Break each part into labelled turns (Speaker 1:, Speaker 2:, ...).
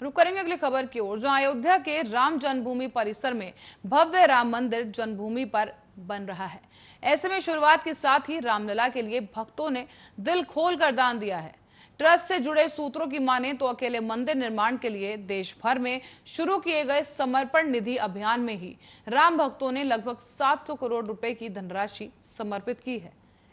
Speaker 1: रुक करेंगे अगली खबर की ओर, जहां अयोध्या के राम जन्मभूमि परिसर में भव्य राम मंदिर जन्मभूमि पर बन रहा है। ऐसे में शुरुआत के साथ ही रामलला के लिए भक्तों ने दिल खोलकर दान दिया है। ट्रस्ट से जुड़े सूत्रों की माने तो अकेले मंदिर निर्माण के लिए देश भर में शुरू किए गए समर्पण निधि अभियान में ही राम भक्तों ने लगभग 700 करोड़ रुपए की धनराशि समर्पित की है।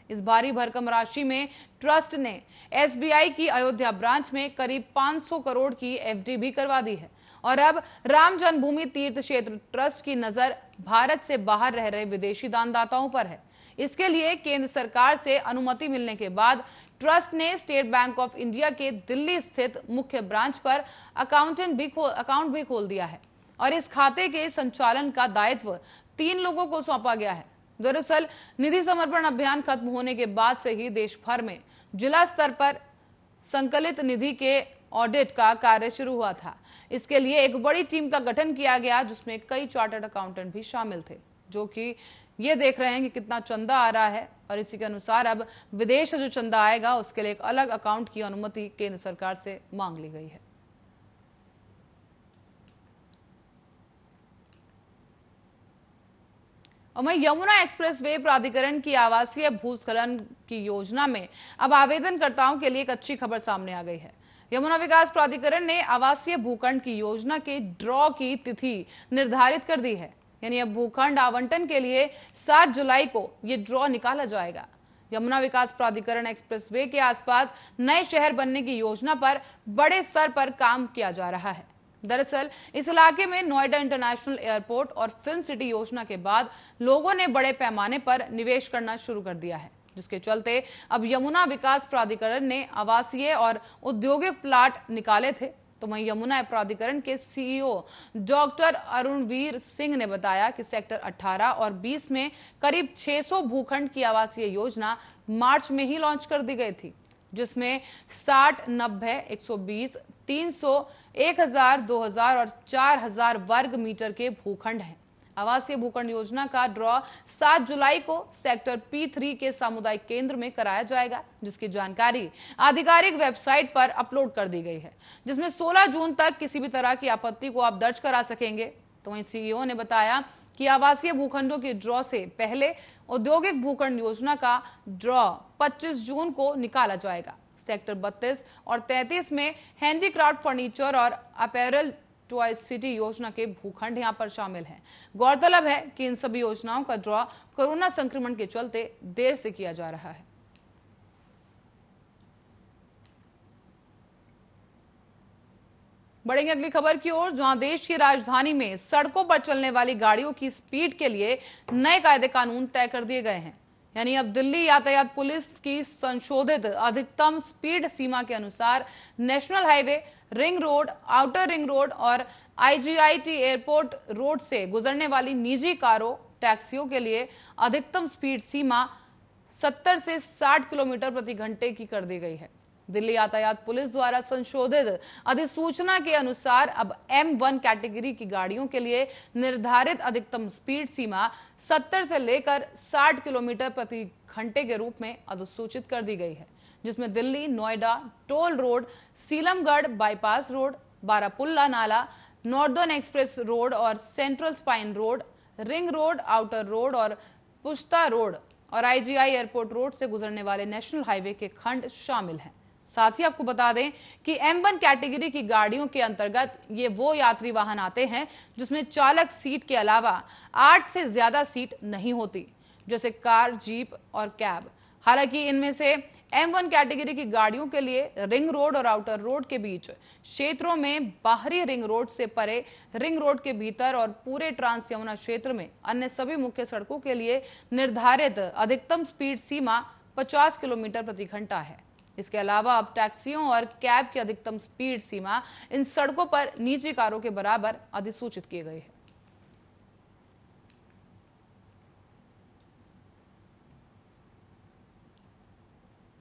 Speaker 1: इस भारी भरकम राशि में ट्रस्ट ने एसबीआई की अयोध्या ब्रांच में करीब 500 करोड़ की एफडी भी करवा दी है। और अब राम जन्मभूमि तीर्थ क्षेत्र ट्रस्ट की नजर भारत से बाहर रह रहे विदेशी दानदाताओं पर है। इसके लिए केंद्र सरकार से अनुमति मिलने के बाद ट्रस्ट ने स्टेट बैंक ऑफ इंडिया के दिल्ली स्थित मुख्य ब्रांच पर अकाउंट भी खोल दिया है और इस खाते के संचालन का दायित्व 3 लोगों को सौंपा गया है। दरअसल निधि समर्पण अभियान खत्म होने के बाद से ही देश भर में जिला स्तर पर संकलित निधि के ऑडिट का कार्य शुरू हुआ था। इसके लिए एक बड़ी टीम का गठन किया गया जिसमें कई चार्टर्ड अकाउंटेंट भी शामिल थे, जो कि ये देख रहे हैं कि कितना चंदा आ रहा है और इसी के अनुसार अब विदेश से जो चंदा आएगा उसके लिए एक अलग अकाउंट की अनुमति केंद्र सरकार से मांग ली गई है। और वहीं यमुना एक्सप्रेसवे प्राधिकरण की आवासीय भूस्खलन की योजना में अब आवेदनकर्ताओं के लिए एक अच्छी खबर सामने आ गई है। यमुना विकास प्राधिकरण ने आवासीय भूखंड की योजना के ड्रॉ की तिथि निर्धारित कर दी है। यानी अब भूखंड आवंटन के लिए 7 जुलाई को ये ड्रॉ निकाला जाएगा। यमुना विकास प्राधिकरण एक्सप्रेसवे के आसपास नए शहर बनने की योजना पर बड़े स्तर पर काम किया जा रहा है। दरअसल इस इलाके में नोएडा इंटरनेशनल एयरपोर्ट और फिल्म सिटी योजना के बाद लोगों ने बड़े पैमाने पर निवेश करना शुरू कर दिया है, जिसके चलते अब यमुना विकास प्राधिकरण ने आवासीय और औद्योगिक प्लाट निकाले थे। तो वहीं यमुना प्राधिकरण के सीईओ डॉक्टर अरुणवीर सिंह ने बताया कि सेक्टर 18 और 20 में करीब 600 भूखंड की आवासीय योजना मार्च में ही लॉन्च कर दी गई थी, जिसमें 60, 90, 120, 300, 1000, 2000 और 4000 वर्ग मीटर के भूखंड हैं। आवासीय भूखंड योजना का ड्रॉ 7 जुलाई को सेक्टर P3 के सामुदायिक केंद्र में कराया जाएगा, जिसकी जानकारी आधिकारिक वेबसाइट पर अपलोड कर दी गई है, जिसमें 16 जून तक किसी भी तरह की आपत्ति को आप दर्ज करा सकेंगे। तो वहीं सीईओ ने बताया कि आवासीय भूखंडों के ड्रॉ से पहले औद्योगिक भूखंड योजना का ड्रॉ 25 जून को निकाला जाएगा। सेक्टर 32 और 33 में हैंडीक्राफ्ट फर्नीचर और अपैरल टॉय सिटी योजना के भूखंड यहां पर शामिल हैं। गौरतलब है कि इन सभी योजनाओं का ड्रॉ कोरोना संक्रमण के चलते देर से किया जा रहा है। बढ़ेंगे अगली खबर की ओर, जहां देश की राजधानी में सड़कों पर चलने वाली गाड़ियों की स्पीड के लिए नए कायदे कानून तय कर दिए गए हैं। यानी अब दिल्ली यातायात पुलिस की संशोधित अधिकतम स्पीड सीमा के अनुसार national highway, ring road, outer ring road और आईजीआईटी एयरपोर्ट रोड से गुजरने वाली निजी कारों, टैक्सियों के लिए अधिकतम स्पीड सीमा 70 से 60 किलोमीटर प्रति घंटे की कर दी गई है। दिल्ली यातायात पुलिस द्वारा संशोधित अधिसूचना के अनुसार अब M1 कैटेगरी की गाड़ियों के लिए निर्धारित अधिकतम स्पीड सीमा 70 से लेकर 60 किलोमीटर प्रति घंटे के रूप में अधिसूचित कर दी गई है, जिसमें Delhi, Noida, toll road, Seelamgarh bypass road, Barapullah Nala, northern express road और central spine road, ring road, outer road और पुश्ता रोड और आईजीआई एयरपोर्ट रोड से गुजरने वाले नेशनल हाईवे के खंड शामिल हैं। साथ ही आपको बता दें कि M1 कैटेगरी की गाड़ियों के अंतर्गत ये वो यात्री वाहन आते हैं जिसमें चालक सीट के अलावा 8 से ज्यादा सीट नहीं होती, जैसे कार, जीप और कैब। हालांकि इनमें से M1 कैटेगरी की गाड़ियों के लिए रिंग रोड और आउटर रोड के बीच क्षेत्रों में, बाहरी रिंग रोड से परे रिंग रोड के भीतर और पूरे ट्रांस यमुना क्षेत्र में अन्य सभी मुख्य सड़कों के लिए निर्धारित अधिकतम स्पीड सीमा 50 किलोमीटर प्रति घंटा है। इसके अलावा अब टैक्सियों और कैब की अधिकतम स्पीड सीमा इन सड़कों पर निजी कारों के बराबर अधिसूचित की गई है।